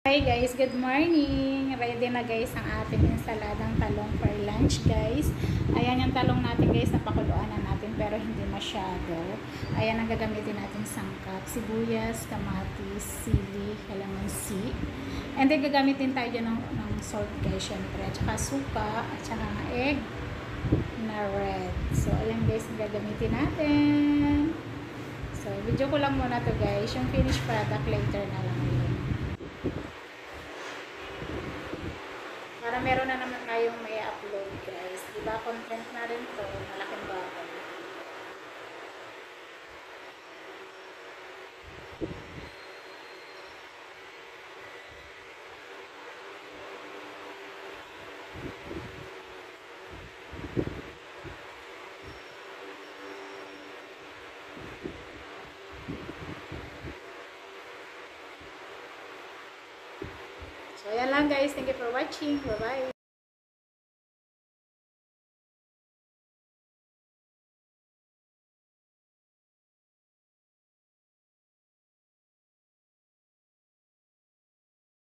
Hi guys, good morning! Ready na guys ang ating ensaladang talong for lunch guys. Ayan yung talong natin guys, napakuluan na natin pero hindi masyado. Ayan ang gagamitin natin sangkap, sibuyas, kamatis, sili, kalamansi. And then gagamitin tayo dyan ng salt guys syempre. At saka suka, at saka egg na red. So ayan guys, gagamitin natin. So video ko lang muna to guys. Yung finished product later na lang yun. Para meron na naman tayong may upload guys. Diba content na rin to, malaking bagay. So ayan lang guys, thank you for watching. Bye bye.